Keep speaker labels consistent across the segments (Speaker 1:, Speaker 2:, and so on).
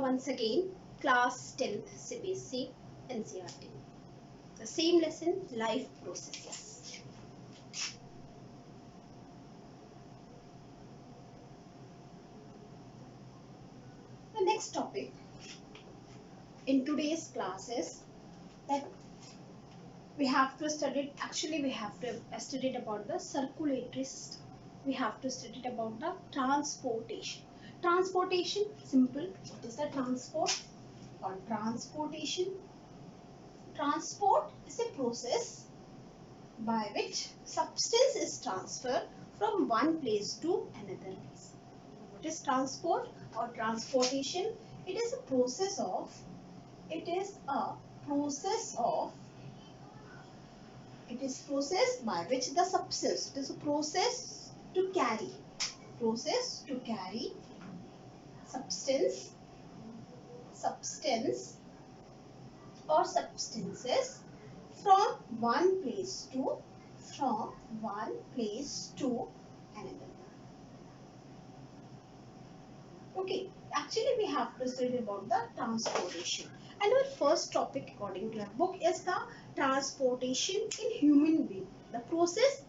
Speaker 1: once again class 10th CBSE NCERT. The same lesson, life processes. The next topic in today's class is that we have to study, study about the circulatory system. We have to study about the transportation. Transportation, simple. What is the transport or transportation? Transport is a process by which substance is transferred from one place to another place. What is transport or transportation? It is a process by which the substance, it is a process to carry substance or substances from one place to another. Okay, actually we have to study about the transportation. And our first topic according to our book is the transportation in human being. The process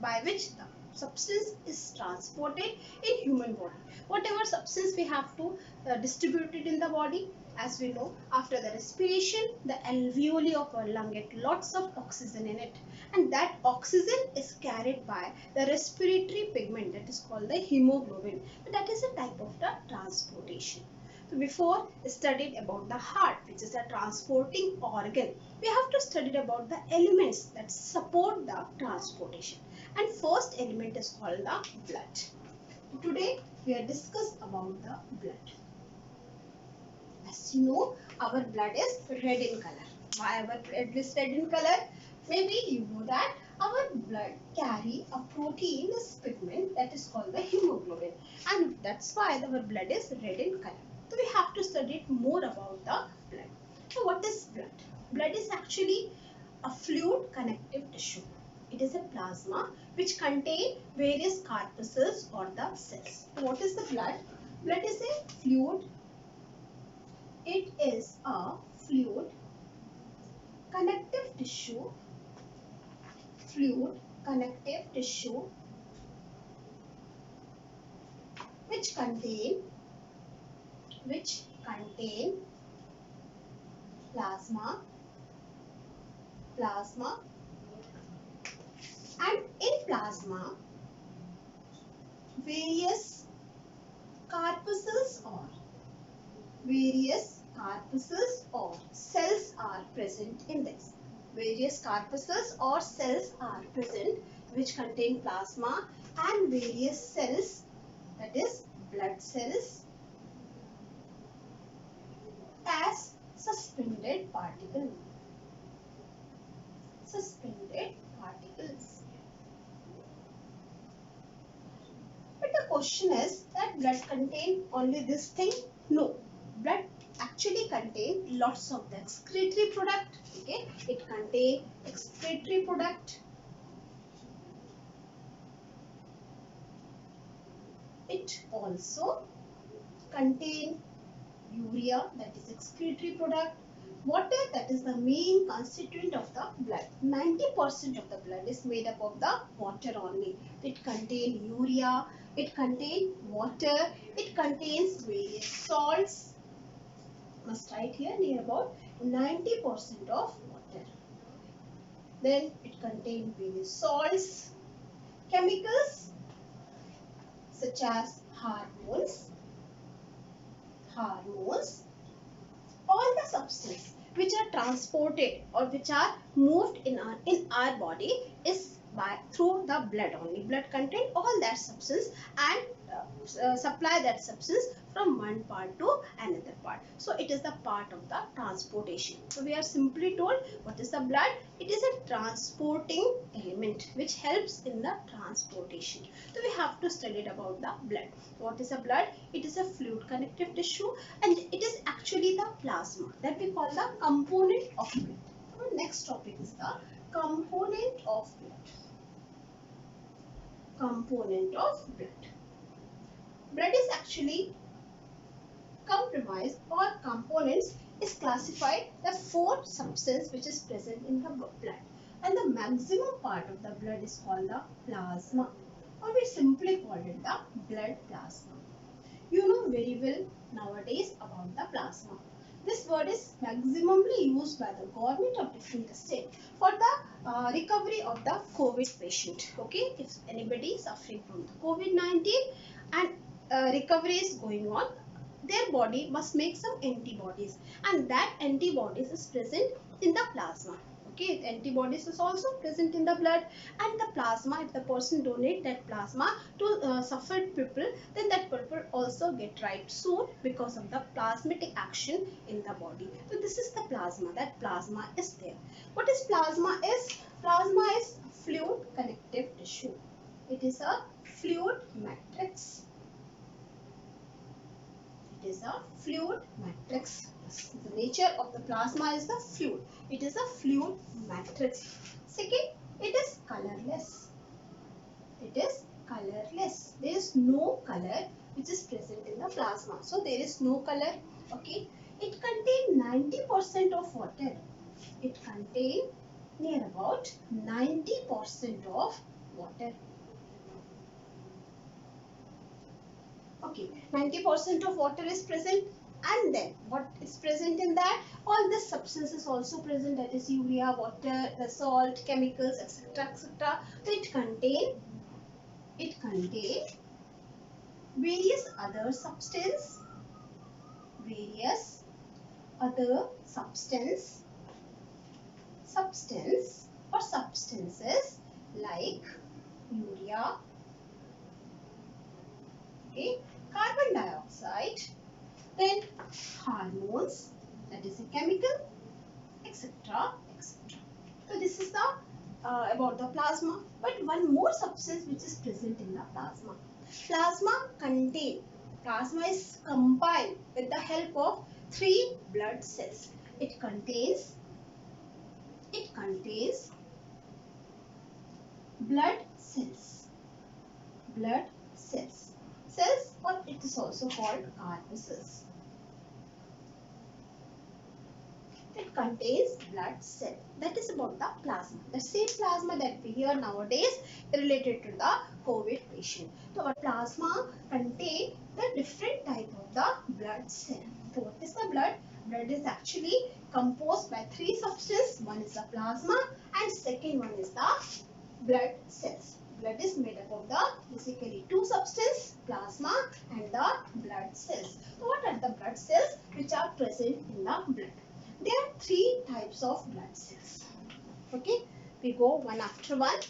Speaker 1: by which the substance is transported in human body. Whatever substance we have to distribute it in the body. As we know, after the respiration, the alveoli of our lung get lots of oxygen in it, and that oxygen is carried by the respiratory pigment that is called the hemoglobin. That is a type of the transportation. So before studied about the heart, which is a transporting organ, we have to study about the elements that support the transportation. And first element is called the blood. Today we are discuss about the blood. As you know, our blood is red in color. Why our blood is red in color? Maybe you know that our blood carry a protein pigment that is called the hemoglobin, and that's why our blood is red in color. So we have to study more about the blood. So what is blood? Blood is actually a fluid connective tissue. It is a plasma which contain various corpuscles or the cells. So what is the blood? Blood is a fluid. It is a fluid connective tissue. Which contain plasma, and in plasma various corpuscles or cells are present in this. Various corpuscles or cells are present which contain plasma and various cells, that is blood cells, as suspended particles. But the question is that blood contain only this thing? No. Blood actually contain lots of the excretory product. Okay, it contain excretory product. It also contain urea, that is excretory product. Water, that is the main constituent of the blood. 90% of the blood is made up of the water only. It contains urea, it contains water, it contains various salts. Must write here near about 90% of water. Then it contains various salts, chemicals such as hormones, all the substances which are transported or which are moved in our body is through the blood only. Blood contain all that substance and supply that substance from one part to another part. So it is the part of the transportation. So we are simply told what is the blood? It is a transporting element which helps in the transportation. So we have to study about the blood. What is the blood? It is a fluid connective tissue and it is actually the plasma that we call the component of blood. Our next topic is the component of blood. Blood is actually come comprise or components is classified the 4 substance which is present in the blood, and the maximum part of the blood is called the plasma, or we simply call it the blood plasma. You know very well nowadays about the plasma. This word is maximally used by the government of different states for the recovery of the COVID patient. Okay, if anybody is suffering from the COVID-19 and recovery is going on, their body must make some antibodies, and that antibodies is present in the plasma. Okay, the antibodies is also present in the blood, and the plasma, if the person donate that plasma to suffered people, then that people also get dried soon because of the plasmatic action in the body. So this is the plasma, that plasma is there. What is plasma is? Plasma is fluid connective tissue. It is a fluid matrix. It is a fluid matrix. The nature of the plasma is the fluid. It is a fluid matrix. Second, it is colorless. It is colorless. There is no color which is present in the plasma. So there is no color. Okay. It contains 90% of water. It contains near about 90% of water. Okay, 90% of water is present, and then what is present in that? All the substances also present, that is urea, water, the salt, chemicals, etc. etc. So it contain various other substances or substances like urea, okay, carbon dioxide, then hormones, that is a chemical, etc. etc. So this is the about the plasma. But one more substance which is present in the plasma. Plasma is combined with the help of 3 blood cells. It contains blood cells, or it is also called corpuscles. It contains blood cell. That is about the plasma. The same plasma that we hear nowadays related to the COVID patient. So our plasma contains the different type of the blood cell. So what is the blood? Blood is actually composed by 3 substances. One is the plasma, and second one is the blood cells. Blood is made up of the basically 2 substances, plasma and the blood cells. So what are the blood cells which are present in the blood? There are 3 types of blood cells. Okay, we go one after one.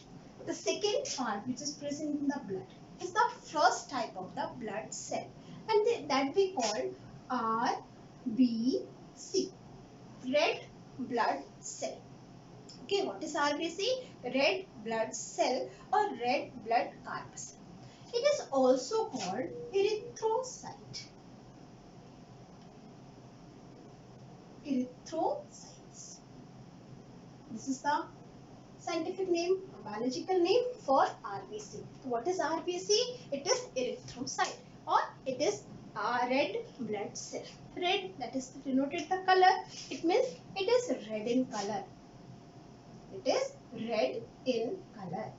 Speaker 1: The second part which is present in the blood is the first type of the blood cell, and that we call RBC, red blood cell. Okay, what is RBC? Red blood cell or red blood corpuscle. It is also called erythrocyte. Erythrocytes. This is the scientific name, biological name for RBC. So what is RBC? It is erythrocyte, or it is red blood cell. Red, that is denoted the color. It means it is red in color. It is red in color.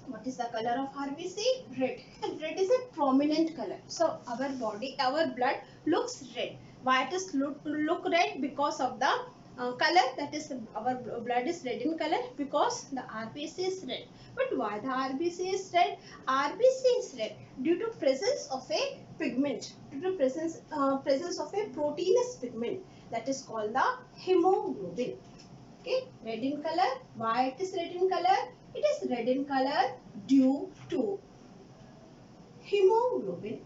Speaker 1: What is the color of RBC? Red. And red is a prominent color. So our blood looks red. Why it is look red? Because of the color, that is our blood is red in color because the RBC is red. But why the RBC is red? RBC is red due to presence of a pigment, due to presence of a proteinous pigment, that is called the hemoglobin. Okay, red in color. Why it is red in color? It is red in color due to hemoglobin.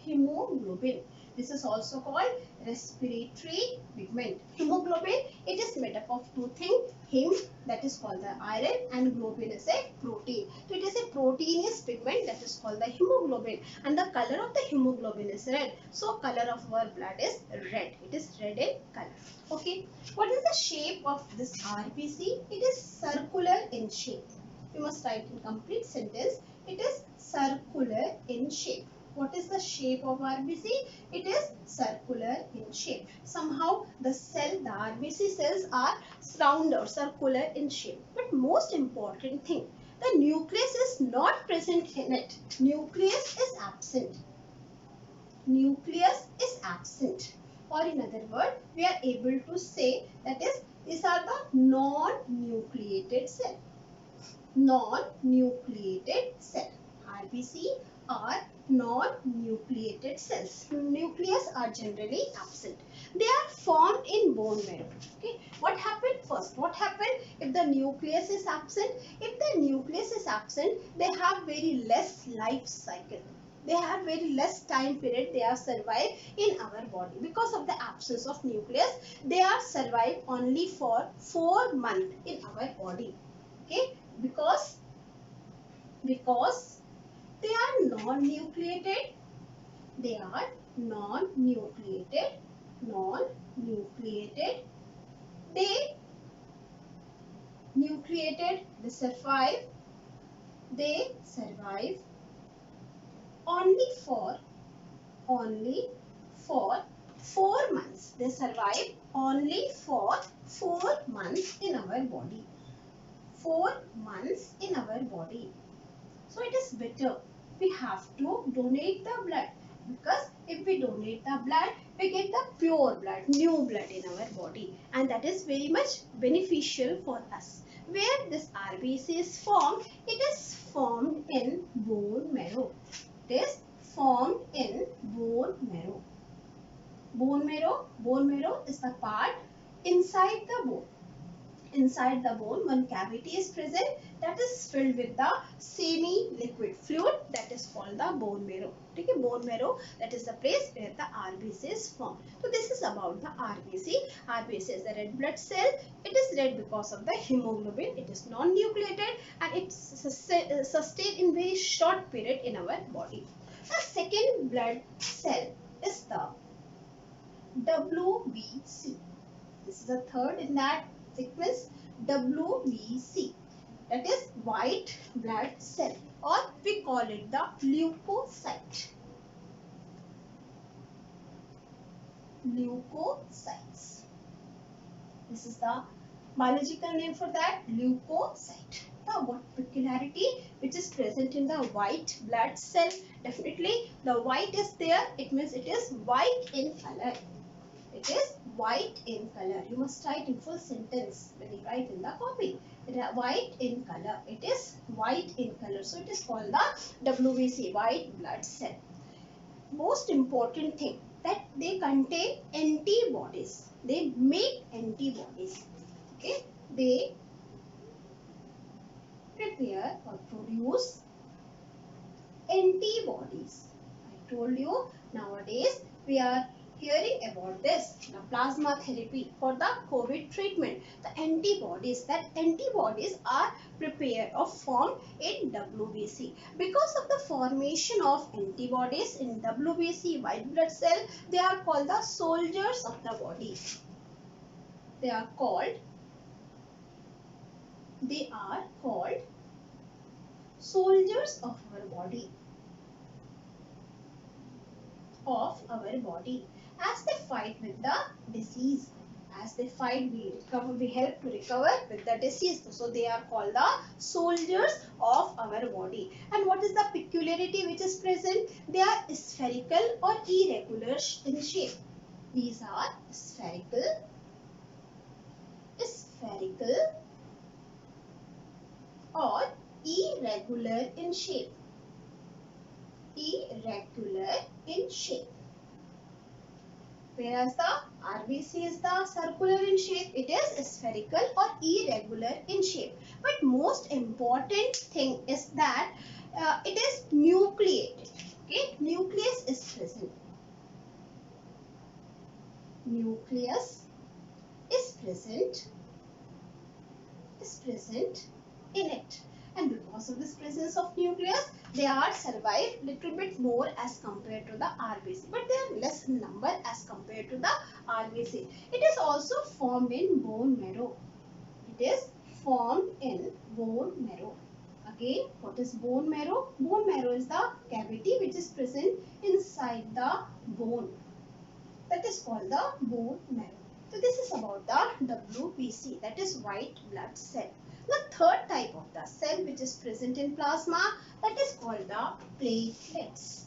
Speaker 1: Hemoglobin. This is also called respiratory pigment. Hemoglobin, it is made up of 2 things. Hem, that is called the iron, and globin is a protein. So it is a proteinous pigment that is called the hemoglobin, and the color of the hemoglobin is red. So color of our blood is red. It is red in color. Okay. What is the shape of this RBC? It is circular in shape. You must write in complete sentence. It is circular in shape. What is the shape of RBC? It is circular in shape. Somehow the RBC cells are round or circular in shape. But most important thing, the nucleus is not present in it. Nucleus is absent. Nucleus is absent. Or in other words, we are able to say that is, these are the non-nucleated cell. Non-nucleated cell. RBC are non-nucleated cells. Nucleus are generally absent. They are formed in bone marrow. Okay. What happened first? What happened if the nucleus is absent? If the nucleus is absent, they have very less life cycle. They have very less time period they are survive in our body. Because of the absence of nucleus, they are survive only for 4 months in our body. Okay. Because they are non-nucleated. They are non-nucleated. Non-nucleated. They nucleated. They survive. They survive only for 4 months. They survive only for 4 months in our body. 4 months in our body. So it is better we have to donate the blood, because if we donate the blood, we get the pure blood, new blood in our body, and that is very much beneficial for us. Where this RBC is formed, it is formed in bone marrow. It is formed in bone marrow. Bone marrow is the part inside the bone. Inside the bone, one cavity is present that is filled with the semi-liquid fluid that is called the bone marrow. Okay, bone marrow, that is the place where the RBC is formed. So this is about the RBC. RBC is a red blood cell. It is red because of the hemoglobin. It is non-nucleated and it sustained in very short period in our body. The second blood cell is the WBC. This is the third in that sequence, WBC, that is white blood cell, or we call it the leukocyte. Leukocytes. This is the biological name for that, leukocyte. Now, what peculiarity which is present in the white blood cell? Definitely, the white is there. It means it is white in color. It is white in color. You must write in full sentence when you write in the copy. It is white in color. It is white in color. So it is called the WBC, white blood cell. Most important thing, that they contain antibodies. They make antibodies. Okay. They prepare or produce antibodies. I told you nowadays we are hearing about this, the plasma therapy for the COVID treatment. The antibodies, that antibodies are prepared or formed in WBC. Because of the formation of antibodies in WBC, white blood cell, they are called the soldiers of the body. They are called soldiers of our body. As they fight with the disease, we help to recover with the disease. So they are called the soldiers of our body. And what is the peculiarity which is present? They are spherical or irregular in shape. These are spherical or irregular in shape. Whereas the RBC is the circular in shape, it is spherical or irregular in shape. But most important thing is that it is nucleated. Okay, nucleus is present. Nucleus is present in it. And because of this presence of nucleus, they are survive little bit more as compared to the RBC, but they are less in number as compared to the RBC. It is also formed in bone marrow. It is formed in bone marrow. Again, what is bone marrow? Bone marrow is the cavity which is present present inside the bone. That is called the bone marrow. So this is about the WBC, that is white blood cell. The third type of the cell which is present in plasma, that is called the platelets.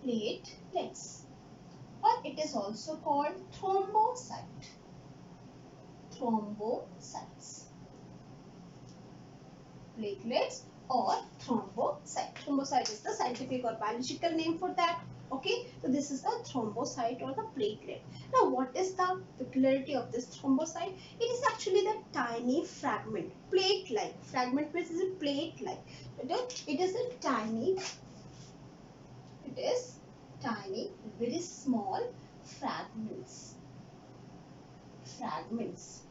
Speaker 1: Platelets, or it is also called thrombocyte. Thrombocytes. Platelets or thrombocyte. Thrombocyte is the scientific or biological name for that. Okay, so this is the thrombocyte or the platelet. Now, what is the peculiarity of this thrombocyte? It is actually the tiny fragment, plate-like. Fragment means is a plate-like. It is a tiny. It is tiny, very small fragments. Fragments.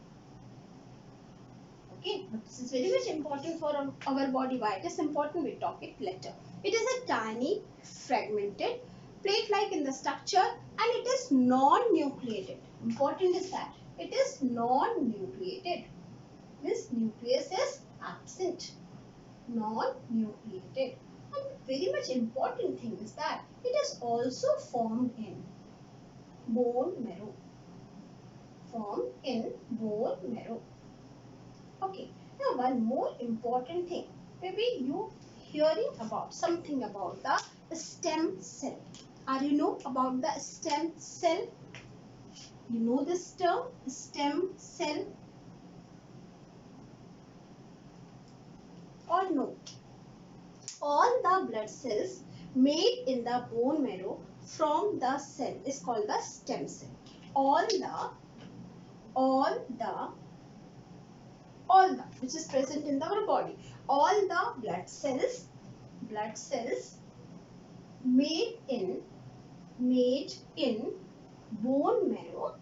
Speaker 1: Okay, but this is very much important for our body. Why it is important, we talk it later. It is a tiny, fragmented, plate-like in the structure, and it is non-nucleated. Important is that it is non-nucleated. This nucleus is absent. Non-nucleated. And very much important thing is that it is also formed in bone marrow. Formed in bone marrow. Okay, now one more important thing. Maybe you hearing about something about the stem cell. Are you know about the stem cell? You know this term, stem cell? Or no? All the blood cells made in the bone marrow from the cell is called the stem cell. All the which is present in our body, all the blood cells made in bone marrow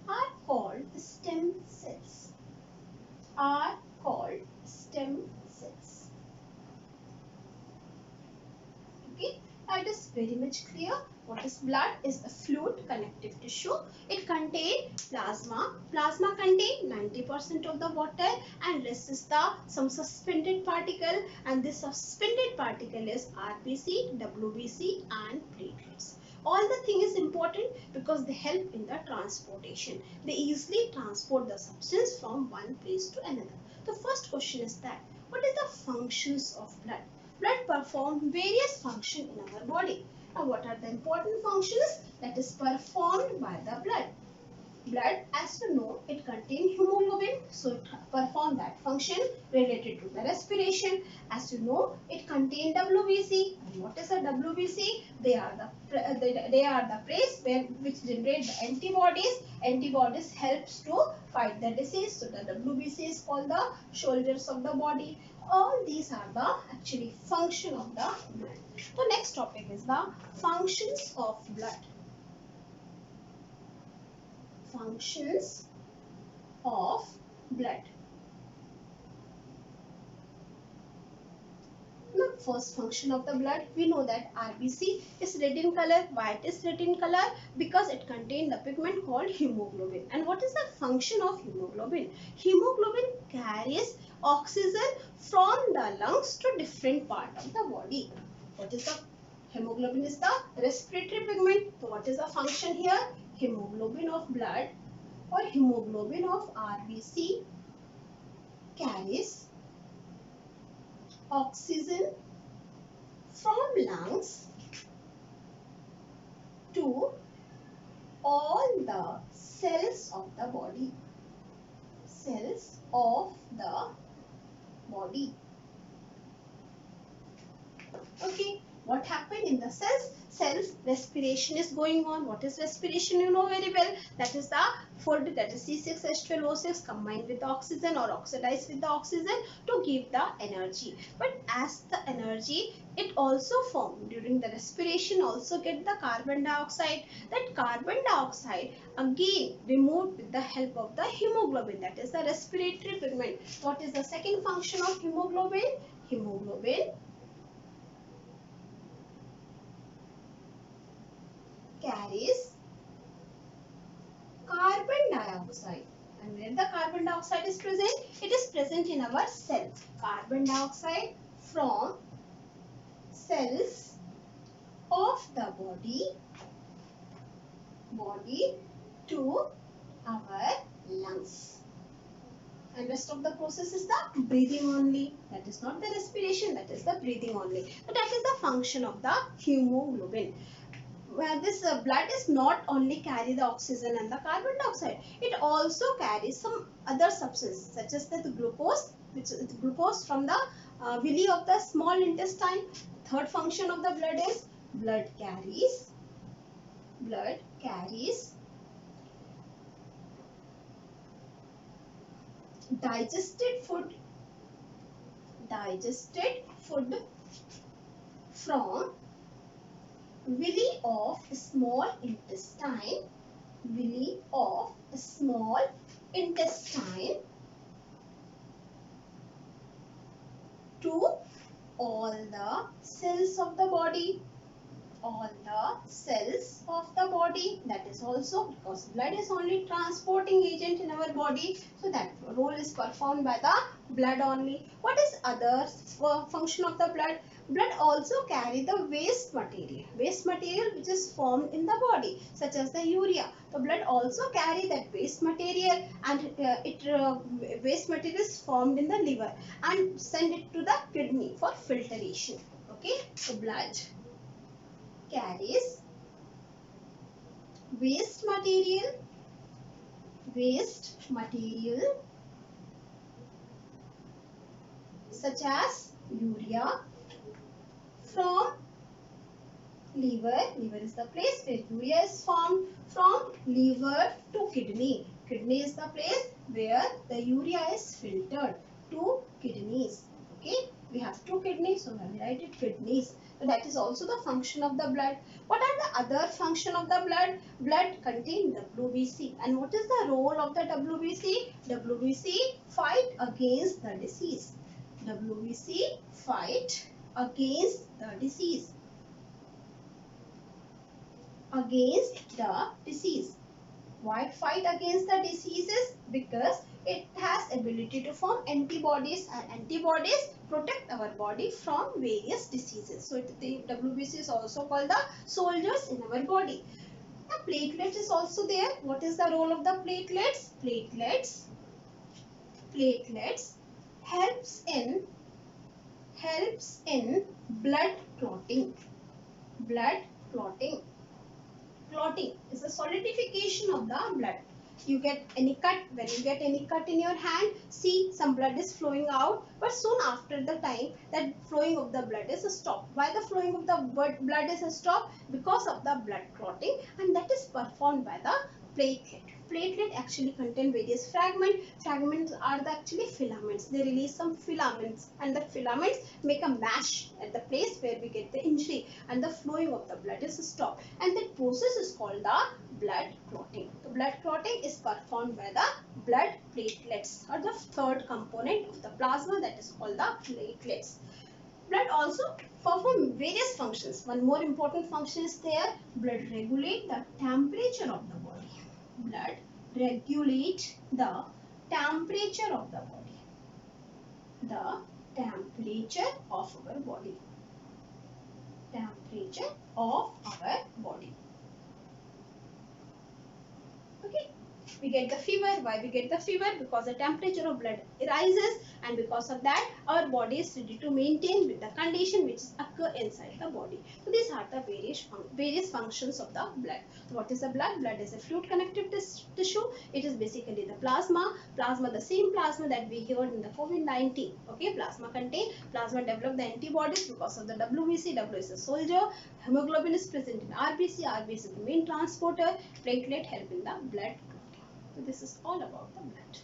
Speaker 1: are called stem cells. Okay, now it is very much clear. What is blood? Is a fluid connective tissue. It contains plasma. Plasma contains 90% of the water, and rest is some suspended particle, and this suspended particle is RBC, WBC and platelets. All the thing is important because they help in the transportation. They easily transport the substance from one place to another. The first question is that what is the functions of blood? Blood performs various functions in our body. Now, what are the important functions that is performed by the blood? Blood, as you know, it contains hemoglobin, so it performs that function related to the respiration. As you know, it contains WBC. And what is a WBC? They are the place which generate the antibodies. Antibodies helps to fight the disease. So the WBC is called the soldiers of the body. All these are the actually function of the blood. The next topic is the functions of blood. Functions of blood. Now, first function of the blood, we know that RBC is red in color. Why it is red in color? Because it contains the pigment called hemoglobin. And what is the function of hemoglobin? Hemoglobin carries oxygen from the lungs to different part of the body. What is the hemoglobin? Is the respiratory pigment. So what is the function here? Hemoglobin of blood or hemoglobin of RBC carries oxygen from lungs to all the cells of the body. Cells of the body. Okay, what happened in the cells? Cells, respiration is going on. What is respiration? You know very well. That is the food, that is C6H12O6 combined with the oxygen or oxidized with the oxygen to give the energy. But as the energy, it also formed during the respiration, also get the carbon dioxide. That carbon dioxide again removed with the help of the hemoglobin, that is the respiratory pigment. What is the second function of hemoglobin? Hemoglobin carries carbon dioxide. And where the carbon dioxide is present? It is present in our cells. Carbon carbon dioxide from cells of the body to our lungs. And rest of the process is the breathing only. That is not the respiration, that is the breathing only. So that is the function of the hemoglobin. Where this blood is not only carry the oxygen and the carbon dioxide, it also carries some other substances such as the glucose, which is glucose from the villi of the small intestine. Third function of the blood is blood carries digested food from villi of small intestine to all the cells of the body. That is also because blood is only transporting agent in our body, so that role is performed by the blood only. What is other function of the blood? Blood also carry the waste material which is formed in the body, such as the urea. The blood also carry that waste material, and waste material is formed in the liver and send it to the kidney for filtration. Okay, so blood carries waste material such as urea from liver. Liver is the place where urea is formed. From liver to kidney. Kidney is the place where the urea is filtered to kidneys. Okay, we have two kidneys, so we write it kidneys. So that is also the function of the blood. What are the other function of the blood? Blood contain WBC. And what is the role of the WBC? WBC fight against the disease. WBC fight against the disease. Why it fight against the diseases? Because it has ability to form antibodies, and antibodies protect our body from various diseases. So the WBC is also called the soldiers in our body. The platelet is also there. What is the role of the platelets? Platelets helps in blood clotting. Clotting is the solidification of the blood. You get any cut, when you get any cut in your hand, see some blood is flowing out, but soon after the time that flowing of the blood is stopped. Why the flowing of the blood is stopped? Because of the blood clotting, and that is performed by the platelet. Platelet actually contain various fragments. Fragments are the actually filaments. They release some filaments, and the filaments make a mesh at the place where we get the injury, and the flowing of the blood is stopped. And that process is called the blood clotting. The blood clotting is performed by the blood platelets, or the third component of the plasma, that is called the platelets. Blood also perform various functions. One more important function is there. Blood regulate the temperature of the body. Blood regulate the temperature of the body. The temperature of our body. Temperature of our body. Okay. We get the fever. Why we get the fever? Because the temperature of blood rises, and because of that our body is ready to maintain with the condition which occur inside the body. So these are the various functions of the blood. So what is the blood? Blood is a fluid connective tissue. It is basically the plasma. The same plasma that we heard in the COVID-19. Okay, plasma develop the antibodies because of the WBC. W is a soldier. Hemoglobin is present in RBC. RBC is the main transporter. Platelet help in the blood. So this is all about the blood.